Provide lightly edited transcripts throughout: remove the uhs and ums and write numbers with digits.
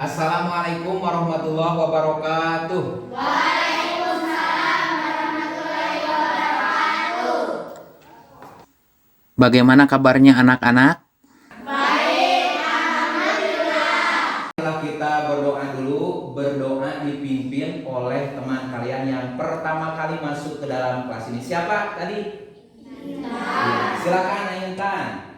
Assalamualaikum warahmatullahi wabarakatuh. Waalaikumsalam warahmatullahi wabarakatuh. Bagaimana kabarnya anak-anak? Baik, alhamdulillah. Setelah kita berdoa dulu, berdoa dipimpin oleh teman kalian yang pertama kali masuk ke dalam kelas ini. Siapa tadi? Ya, silakan Intan.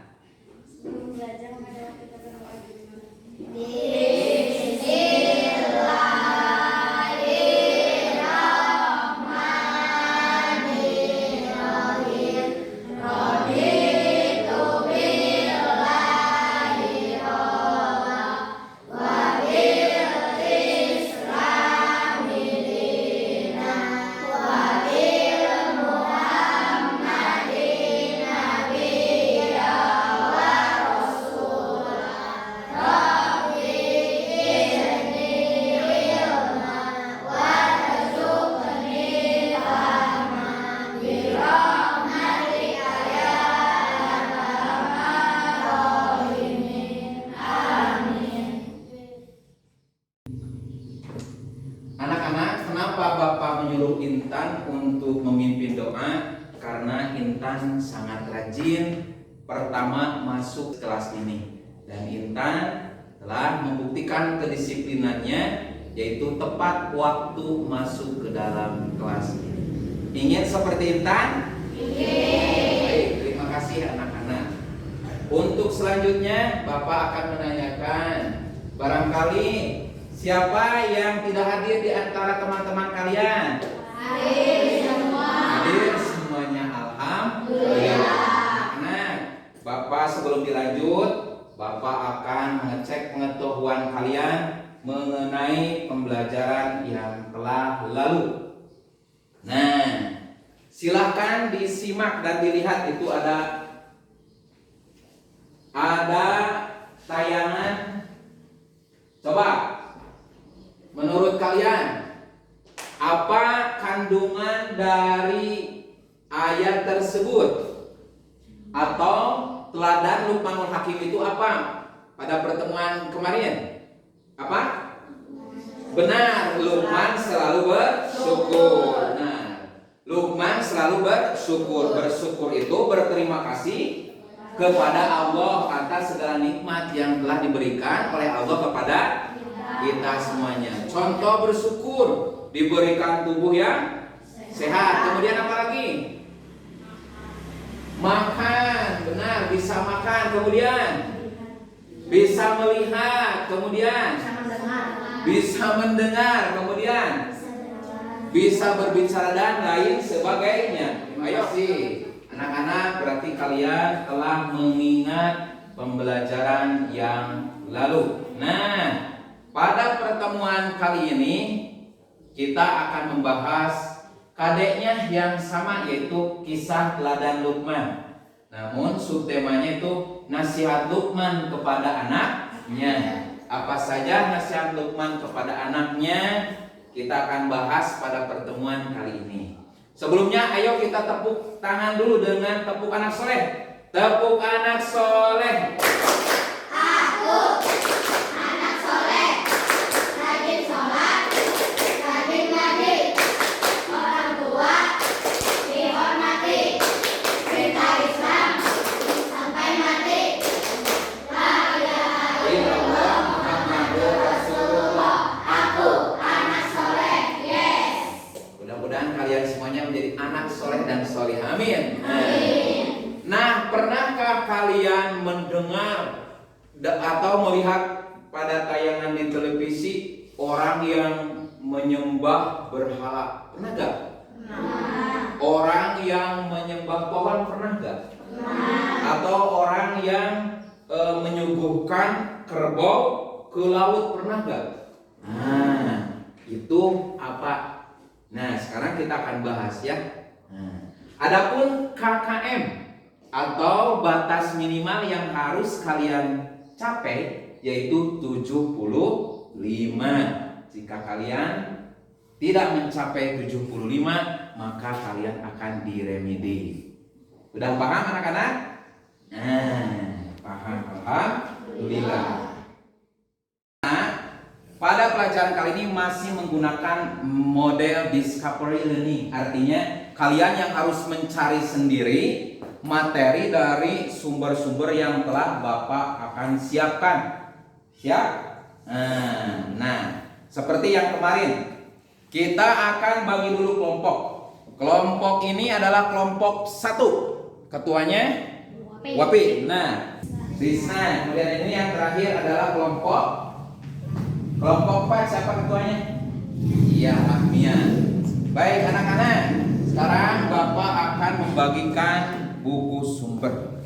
Anak-anak, kenapa Bapak menyuruh Intan untuk memimpin doa? Karena Intan sangat rajin pertama masuk kelas ini. Dan Intan telah membuktikan kedisiplinannya, yaitu tepat waktu masuk ke dalam kelas ini. Ingin seperti Intan? Ingin. Baik, terima kasih anak-anak. Untuk selanjutnya Bapak akan menanyakan, barangkali siapa yang tidak hadir di antara teman-teman kalian? Hadir semua. Hadir semuanya, alhamdulillah. Nah, Bapak sebelum dilanjut, Bapak akan mengecek pengetahuan kalian mengenai pembelajaran yang telah lalu. Nah, silahkan disimak dan dilihat, itu ada tayangan. Coba, menurut kalian, apa kandungan dari ayat tersebut? Atau teladan Luqmanul Hakim itu apa? Pada pertemuan kemarin, apa? Benar, Luqman selalu bersyukur. Nah, Luqman selalu bersyukur. Bersyukur itu berterima kasih kepada Allah atas segala nikmat yang telah diberikan oleh Allah kepada kita semuanya. Contoh bersyukur, diberikan tubuh yang sehat. Kemudian apa lagi? Makan, benar, bisa makan. Kemudian bisa melihat. Kemudian bisa mendengar. Kemudian bisa berbicara dan lain sebagainya. Ayo sih anak-anak, berarti kalian telah mengingat pembelajaran yang lalu. Nah, pada pertemuan kali ini kita akan membahas kadeknya yang sama, yaitu kisah teladan Luqman. Namun subtemanya itu nasihat Luqman kepada anaknya. Apa saja nasihat Luqman kepada anaknya kita akan bahas pada pertemuan kali ini. Sebelumnya ayo kita tepuk tangan dulu dengan tepuk anak soleh. Tepuk anak soleh. Aku anak soleh, rajin sholat, rajin ngaji, orang tua dihormati, cinta Islam sampai mati. La ilaha illallah Muhammadur Rasulullah. Aku anak soleh, yes. Mudah-mudahan kalian semuanya menjadi anak soleh dan soleh. Amin. Amin. Nah, pernahkah kalian mendengar atau melihat pada tayangan di televisi orang yang menyembah berhala? Pernah gak? Nah, Orang yang menyembah pohon, pernah gak? Atau orang yang menyuguhkan kerbau ke laut, pernah gak? Nah, itu apa? Nah, sekarang kita akan bahas ya. Nah, adapun KKM atau batas minimal yang harus kalian capai yaitu 75. Jika kalian tidak mencapai 75, maka kalian akan diremedi. Udah paham anak-anak? Nah, paham. Alhamdulillah. Nah, pada pelajaran kali ini masih menggunakan model discovery learning. Artinya kalian yang harus mencari sendiri materi dari sumber-sumber yang telah Bapak akan siapkan. Siap? Nah, seperti yang kemarin, kita akan bagi dulu kelompok. Kelompok ini adalah kelompok 1. Ketuanya Wapi. Nah, Rizna. Kemudian ini yang terakhir adalah kelompok 4. Siapa ketuanya? Iya, Ahmia. Baik anak-anak, sekarang Bapak akan membagikan buku sumber.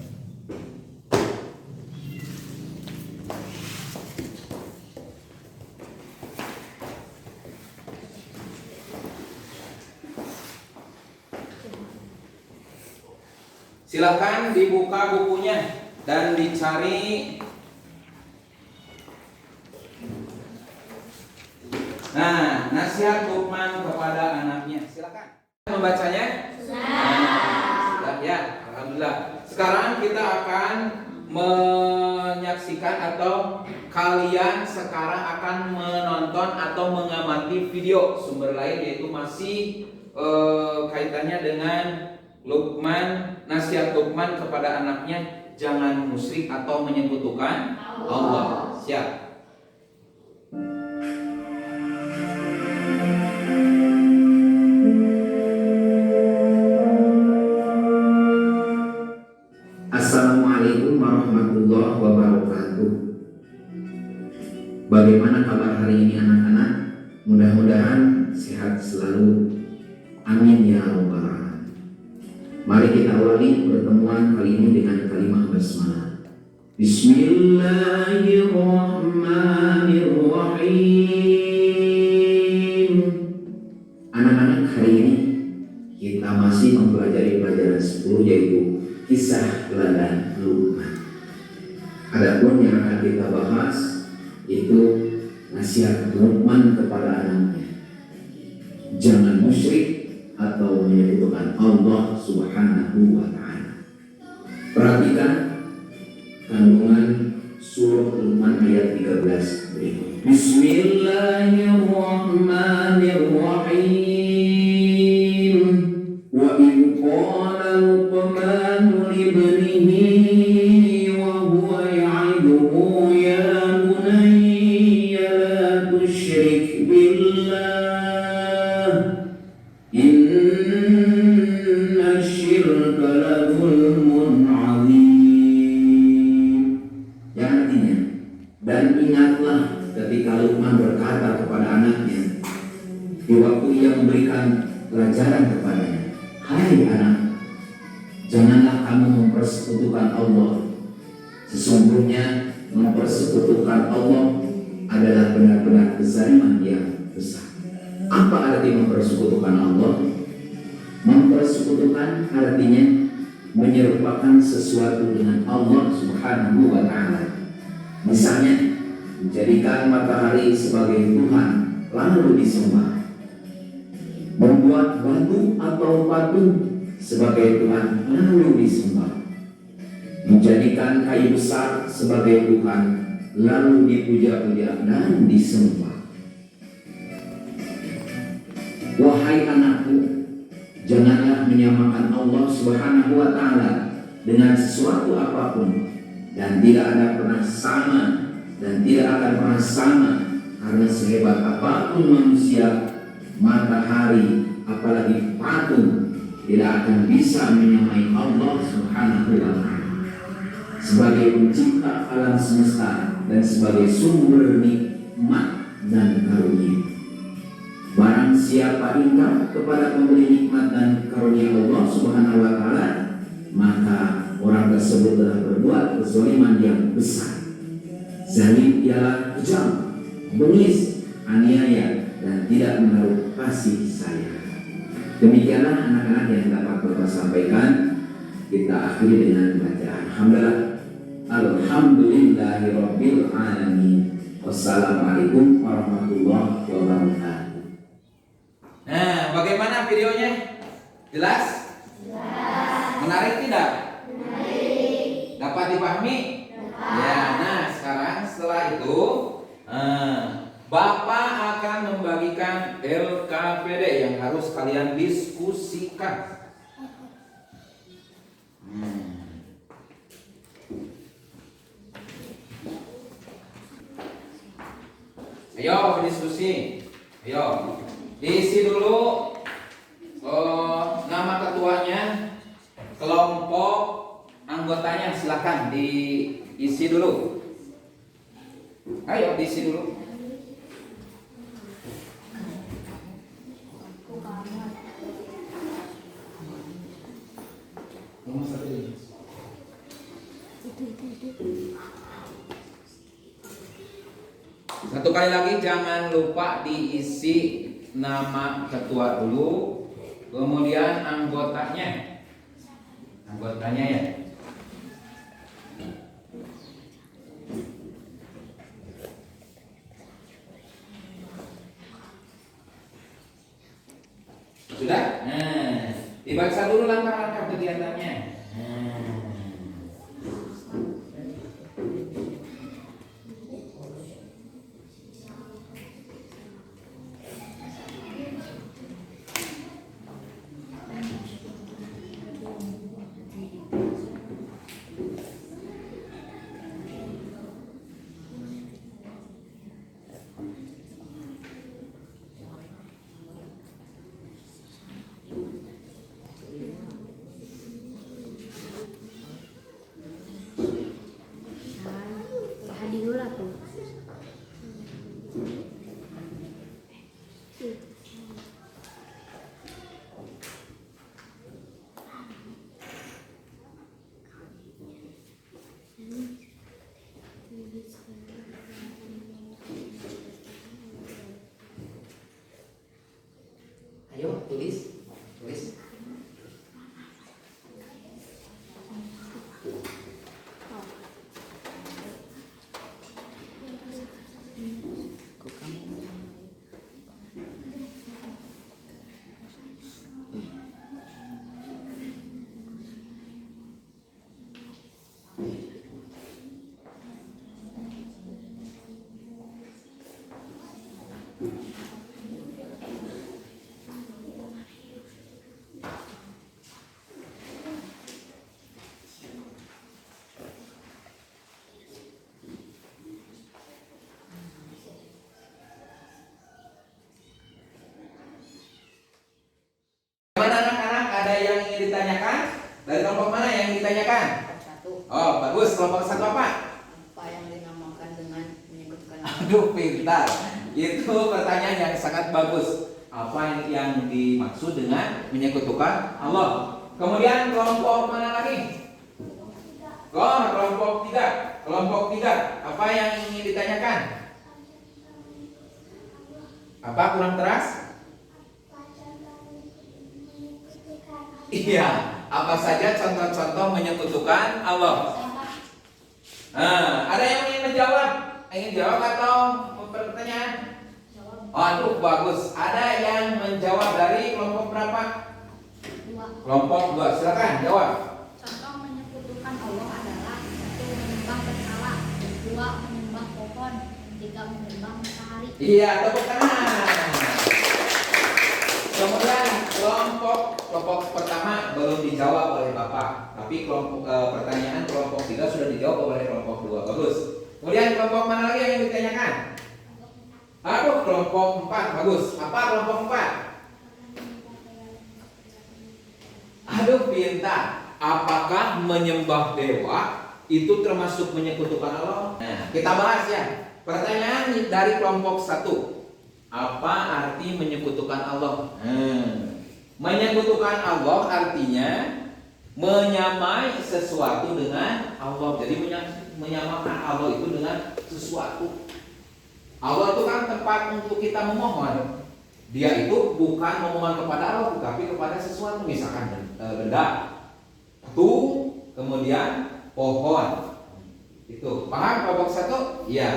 Silakan dibuka bukunya dan dicari. Nah, nasihat Luqman kepada anaknya. Silakan membacanya. Sudah ya, alhamdulillah. Sekarang kita akan menyaksikan atau kalian sekarang akan menonton atau mengamati video sumber lain, yaitu masih kaitannya dengan Luqman, nasihat Luqman kepada anaknya, jangan musyrik atau menyekutukan Allah. Siap. Assalamualaikum warahmatullahi wabarakatuh. Bagaimana kabar hari ini anak-anak? Mudah-mudahan sehat selalu. Amin ya rabbal alamin. Mari kita awali pertemuan kali ini dengan kalimat basmalah. Bismillahirrahmanirrahim. Anak-anak, hari ini kita masih mempelajari pelajaran 10, yaitu kisah teladan Luqman. Adapun yang akan kita bahas itu nasihat Luqman kepada anaknya, jangan musyrik atau menyekutukan Allah Subhanahu wa ta'ala. Perhatikan kandungan surah Luqman ayat 13 berikut. Bismillahirrahmanirrahim. Wa idh qala Luqman libnihi wa huwa ya'iduhu ya bunayya la tusyrik billah inna syirka la zulmun azim. Yang artinya, dan ingatlah ketika Luqman berkata kepada anaknya di waktu ia memberikan pelajaran kepadanya, hai anak, janganlah kamu mempersekutukan Allah. Sesungguhnya mempersekutukan Allah adalah benar-benar kezaliman yang besar. Apa arti mempersekutukan Allah? Mempersekutukan artinya menyerupakan sesuatu dengan Allah Subhanahu wa ta'ala. Misalnya, menjadikan matahari sebagai Tuhan lalu disembah, membuat batu atau patung sebagai Tuhan lalu disembah, menjadikan kayu besar sebagai Tuhan lalu dipuja-puja dan disembah. Wahai anakku, janganlah menyamakan Allah Subhanahu wa ta'ala dengan sesuatu apapun, dan tidak ada pernah sama dan tidak akan pernah sama, karena sehebat apapun manusia, matahari apalagi patung tidak akan bisa menyamai Allah Subhanahu wa ta'ala sebagai pencipta alam semesta dan sebagai sumber nikmat dan karunia. Barang siapa ingkar kepada pemberi nikmat dan karunia Allah Subhanahu wa ta'ala, maka orang tersebut telah berbuat kezaliman yang besar. Zalim ialah kejam, bengis, aniaya, dan tidak menaruh kasih sayang. Demikianlah anak-anak yang dapat Bapak sampaikan. Kita akhiri dengan bacaan Alhamdulillah. Alhamdulillahirabbil alamin. Wassalamualaikum warahmatullahi wabarakatuh. Nah, bagaimana videonya? Jelas? Menarik tidak? Dapat dipahami? Ya, nah sekarang setelah itu Bapak akan membagikan LKPD yang harus kalian diskusikan. Ayo diskusi. Ayo diisi dulu nama ketuanya, kelompok anggotanya, silakan diisi dulu. Ayo diisi dulu. Satu kali lagi, jangan lupa diisi nama ketua dulu, kemudian anggotanya ya. Sudah? Nah, dibaca dulu langkah-langkah kegiatannya. Hadi dulu lah tuh. Ayo tulis. Mana anak-anak, ada yang ingin ditanyakan? Dari kelompok mana yang ditanyakan? Satu, Oh, bagus. Kelompok satu apa? apa yang dinamakan dengan menyebutkan Aduh, pintar. Itu pertanyaan yang sangat bagus. Apa yang dimaksud dengan menyekutukan Allah? Kemudian kelompok mana lagi? Oh, kelompok tiga. Kelompok tiga. Apa yang ingin ditanyakan? Apa kurang keras? Iya. Apa saja contoh-contoh menyekutukan Allah? Nah, ada yang ingin menjawab? Ingin jawab atau pertanyaan? Aduh, bagus. Ada yang menjawab dari kelompok berapa? Kelompok 2. Silakan jawab. Contoh menyekutukan Allah adalah 1. Menyembah berhala, 2. Menyembah pohon, 3. Menyembah matahari. Iya, tepuk tangan. Kemudian kelompok pertama belum dijawab oleh Bapak, tapi pertanyaan kelompok 3 sudah dijawab oleh kelompok 2. Bagus. Kemudian kelompok mana lagi yang ditanyakan? Aduh, kelompok 4. Bagus. Apa kelompok 4? Aduh, pintar. Apakah menyembah dewa itu termasuk menyekutukan Allah? Nah, kita bahas ya. Pertanyaan dari kelompok 1. Apa arti menyekutukan Allah? Menyekutukan Allah artinya menyamai sesuatu dengan Allah. Jadi menyamakan Allah itu dengan sesuatu. Allah itu kan tempat untuk kita memohon. Dia itu bukan memohon kepada Allah, tapi kepada sesuatu. Misalkan benda, batu, kemudian pohon. Itu paham kelompok 1? Iya.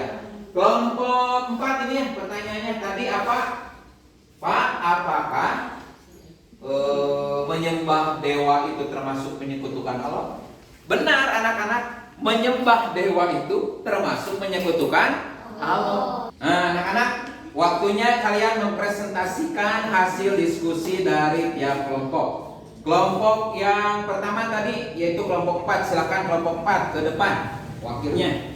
Kelompok 4 ini pertanyaannya tadi apa? Pak, apakah menyembah dewa itu termasuk menyekutukan Allah? Benar anak-anak, menyembah dewa itu termasuk menyekutukan Allah. Nah, anak-anak, waktunya kalian mempresentasikan hasil diskusi dari tiap kelompok. Kelompok yang pertama tadi yaitu kelompok 4. Silakan kelompok 4 ke depan wakilnya.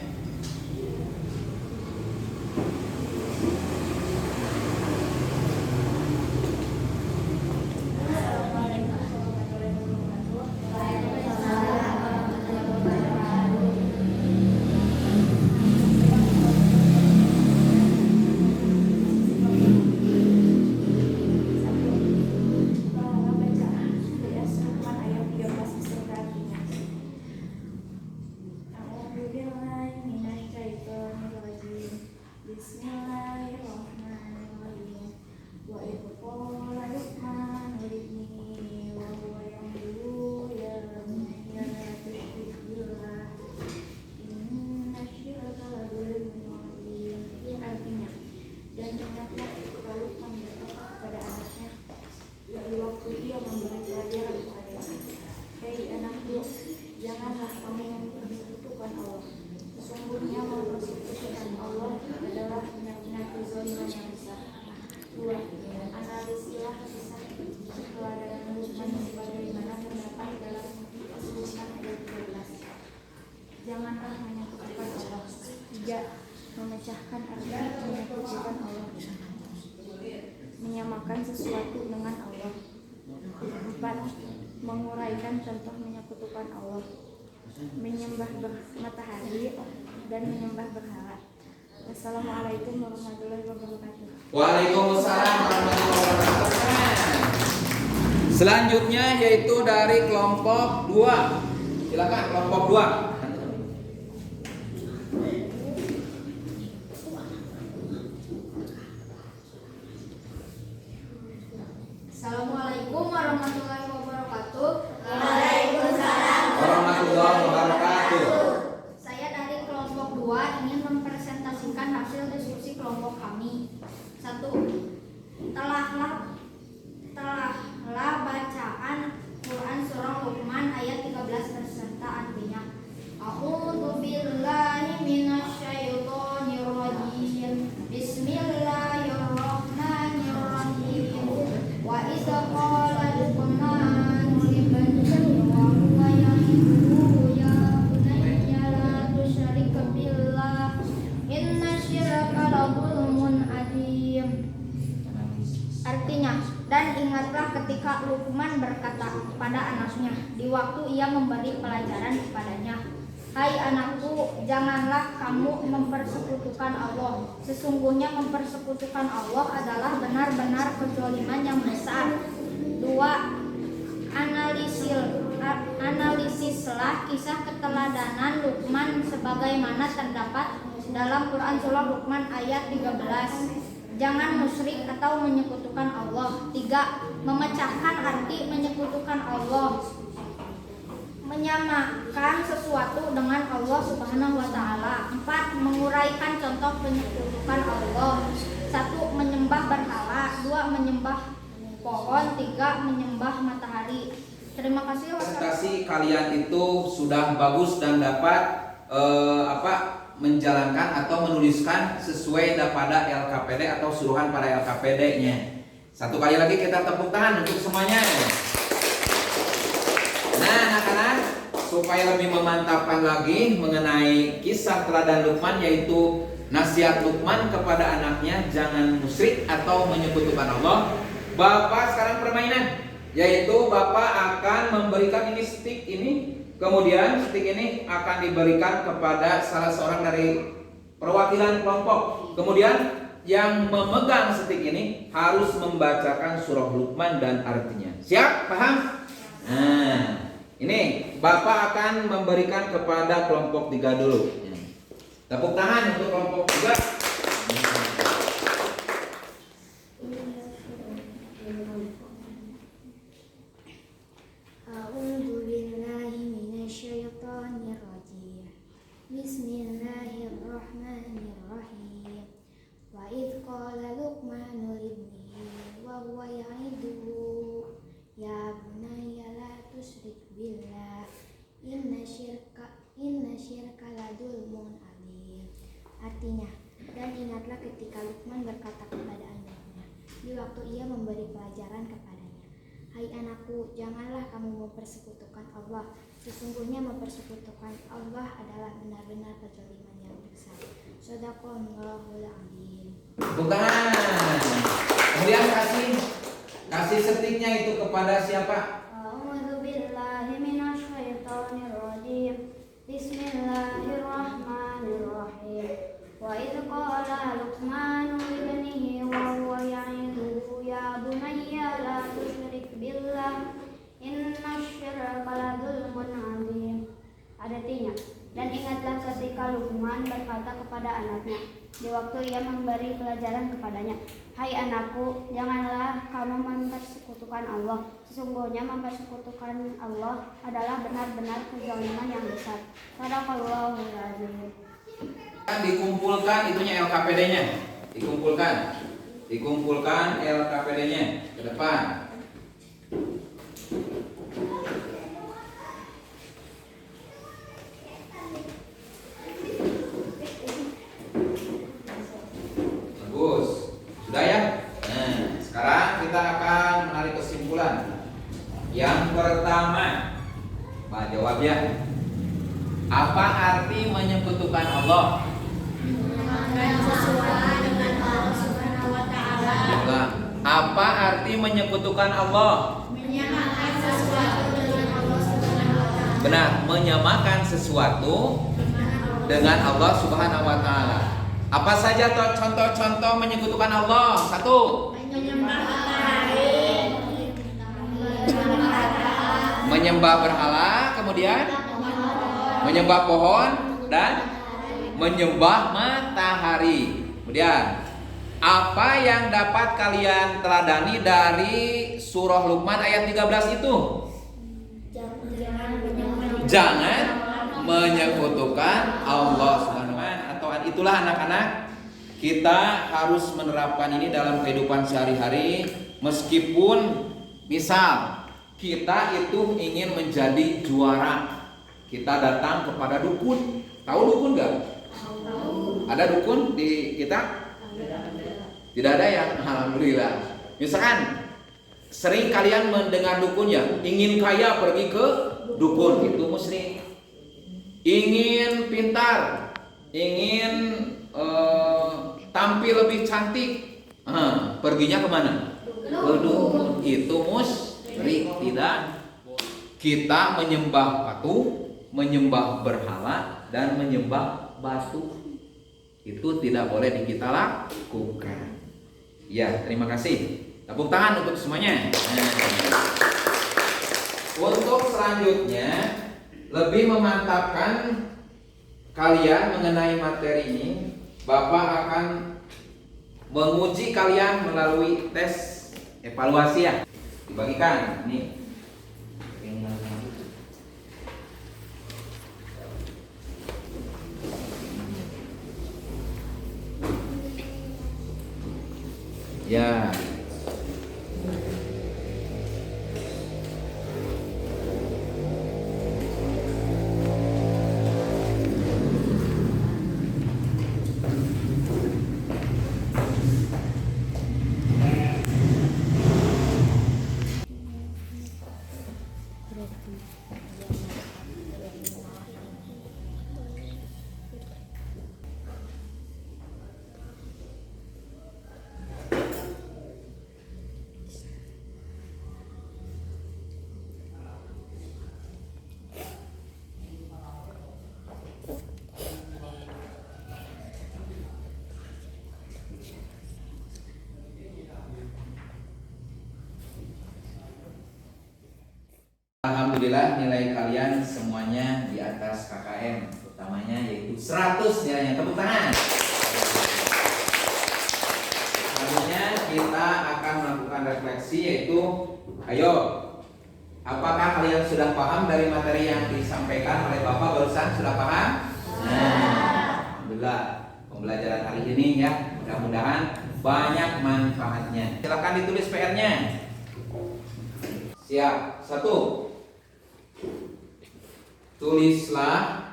Bismillahirrahmanirrahim. Wa idh qala Luqman libnihi wa huwa ya'muru ya bunayya la tusyrik billah inna syirka la dzulmun adzim. Artinya, dan ingatlah ketika Luqman berkata kepada anaknya di waktu ia memberi pelajaran kepadanya, hei anakku, janganlah kamu mempersekutukan Allah. Sesungguhnya mempersekutukan Allah adalah benar-benar kezaliman yang besar. 2. Analisilah kisah keteladanan Luqman sebagaimana terdapat dalam Luqman ayat 13. Janganlah menyekutukan Allah. 3. Memecahkan arti menyekutukan Allah, menyamakan sesuatu dengan Allah. 4. Menguraikan contoh menyekutukan Allah, menyembah matahari dan menyembah berhala. Wassalamualaikum warahmatullahi wabarakatuh. Waalaikumsalam warahmatullahi wabarakatuh. Selanjutnya yaitu dari kelompok 2. Silakan kelompok 2. Assalamualaikum warahmatullahi wabarakatuh. Warahmatullahi wabarakatuh. Saya dari kelompok 2 ingin mempresentasikan hasil diskusi kelompok kami. 1. Telahlah bacaan Quran surah Luqman ayat 13 beserta artinya. A'udzu billahi minasyaitonir rajim. Bismillahirrahmanirrahim. Wa idza qala Luqman libnihi wa huwa ya'iduhu ya bunayya la tusyrik billah inna syirka la dzulmun adzim. Artinya, dan ingatlah ketika Luqman berkata kepada anaknya di waktu ia memberi pelajaran kepadanya, hai anakku, janganlah kamu mempersekutukan Allah. Sesungguhnya mempersekutukan Allah adalah benar-benar kezaliman yang besar. 2. Analisislah kisah keteladanan Luqman sebagaimana terdapat dalam Quran surah Luqman ayat 13. Jangan musyrik atau menyekutukan Allah. 3. Memecahkan arti menyekutukan Allah, menyamakan sesuatu dengan Allah Subhanahu wa taala. 4. Menguraikan contoh penyekutukan Allah. 1. Menyembah berhala. 2. Menyembah pohon. 3. Menyembah matahari. Terima kasih. Presentasi kalian itu sudah bagus dan dapat menjalankan atau menuliskan sesuai daripada LKPD atau suruhan pada LKPD-nya. Satu kali lagi kita tepuk tangan untuk semuanya. Nah, anak-anak, supaya lebih memantapkan lagi mengenai kisah teladan Luqman, yaitu nasihat Luqman kepada anaknya jangan musyrik atau menyekutukan Allah. Bapak sekarang permainan, yaitu Bapak akan memberikan ini stick ini. Kemudian stick ini akan diberikan kepada salah seorang dari perwakilan kelompok. Kemudian yang memegang stick ini harus membacakan surah Luqman dan artinya. Siap? Paham? Nah, ini Bapak akan memberikan kepada kelompok 3 dulu. Tepuk tangan untuk kelompok 3. Bismillahirrahmanirrahim. Wa idh qala Luqman libnihi wa huwa ya'iduhu ya bunayya la tusyrik billah inna syirka la dzulmun adzim. Artinya, bergembira ketika Luqman berkata kepada anaknya di waktu ia memberi pelajaran kepadanya, "Hai anakku, janganlah kamu mempersekutukan Allah. Sesungguhnya mempersekutukan Allah adalah benar-benar kezaliman yang besar." Shadaqallahul adzim. Tepuk tangan. Kemudian kasih setiknya itu kepada siapa? A'udzu billahi minasy syaithanir rajim. Bismillahirrahmanirrahim. Wa idz qala Luqmanu libnihi wa huwa ya'iduhu ya bunayya la tusyrik billah innasyirka ladzulmun 'adzim. Artinya, dan ingatlah ketika Luqman berkata kepada anaknya di waktu ia memberi pelajaran kepadanya, "Hai anakku, janganlah kamu mempersekutukan Allah. Sesungguhnya mempersekutukan Allah adalah benar-benar kezaliman yang besar." Shadaqallahul adzim. Dikumpulkan itunya LKPD-nya. Dikumpulkan LKPD-nya ke depan. Bagus. Sudah ya? Nah, sekarang kita akan menarik kesimpulan. Yang pertama, Pak jawab ya. Apa arti menyekutukan Allah? Apa arti menyekutukan Allah? Benar, menyamakan sesuatu dengan Allah Subhanahu wa taala. Apa saja contoh-contoh menyekutukan Allah? Satu. Menyembah berhala, kemudian menyembah pohon dan menyembah matahari. Kemudian apa yang dapat kalian teladani dari surah Luqman ayat 13 itu? Jangan menyekutukan Allah Subhanahu wa taala. Atau itulah anak-anak, kita harus menerapkan ini dalam kehidupan sehari-hari. Meskipun misal kita itu ingin menjadi juara, kita datang kepada dukun. Tahu dukun nggak? Ada dukun di kita? Tidak ada ya, alhamdulillah. Misalkan sering kalian mendengar dukun ya, ingin kaya pergi ke dukun, itu musyrik. Ingin pintar, ingin tampil lebih cantik, perginya kemana? Ke dukun, itu musyrik. Tidak. Kita menyembah patung, menyembah berhala, dan menyembah batu. Itu tidak boleh kita lakukan. Ya, terima kasih. Tepuk tangan untuk semuanya. Untuk selanjutnya, lebih memantapkan kalian mengenai materi ini, Bapak akan menguji kalian melalui tes evaluasi ya. Dibagikan ini. Ya. Alhamdulillah nilai kalian semuanya di atas KKM, utamanya yaitu 100 nilainya. Tepuk tangan. Selanjutnya kita akan melakukan refleksi, yaitu ayo, apakah kalian sudah paham dari materi yang disampaikan oleh Bapak barusan? Sudah paham? Alhamdulillah, pembelajaran hari ini ya, mudah-mudahan banyak manfaatnya. Silakan ditulis PR-nya. Siap. 1. Tulislah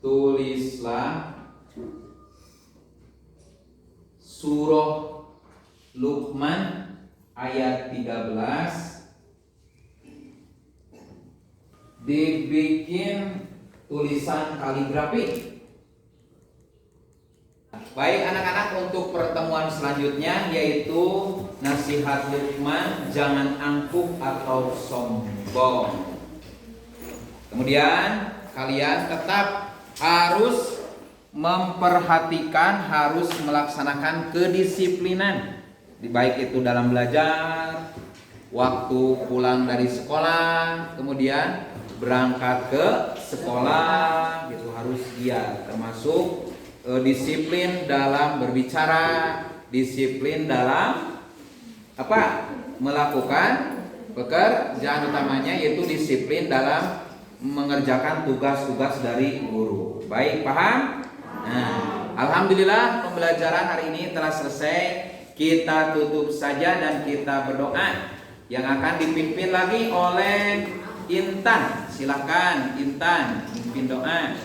tulislah surah Luqman ayat 13, dibikin tulisan kaligrafi. Baik anak-anak, untuk pertemuan selanjutnya yaitu nasihat Luqman, jangan angkuh atau sombong. Kemudian kalian tetap harus memperhatikan, harus melaksanakan kedisiplinan, baik itu dalam belajar, waktu pulang dari sekolah, kemudian berangkat ke sekolah, gitu harus giat, termasuk disiplin dalam berbicara, disiplin dalam melakukan pekerjaan utamanya, yaitu disiplin dalam mengerjakan tugas-tugas dari guru. Baik, paham? Nah, alhamdulillah pembelajaran hari ini telah selesai. Kita tutup saja dan kita berdoa yang akan dipimpin lagi oleh Intan. Silakan Intan pimpin doa.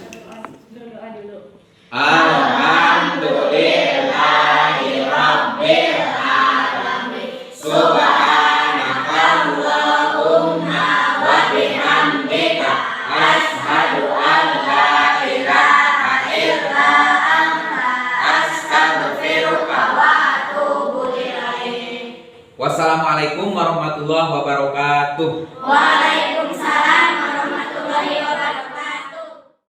Alhamdulillahirabbil alamin. Subhanakallahumma wa bihamdika asyhadu an la ilaha illa anta astaghfiruka wa atubu ilaik. Wassalamualaikum warahmatullahi wabarakatuh. Waalaikumsalam.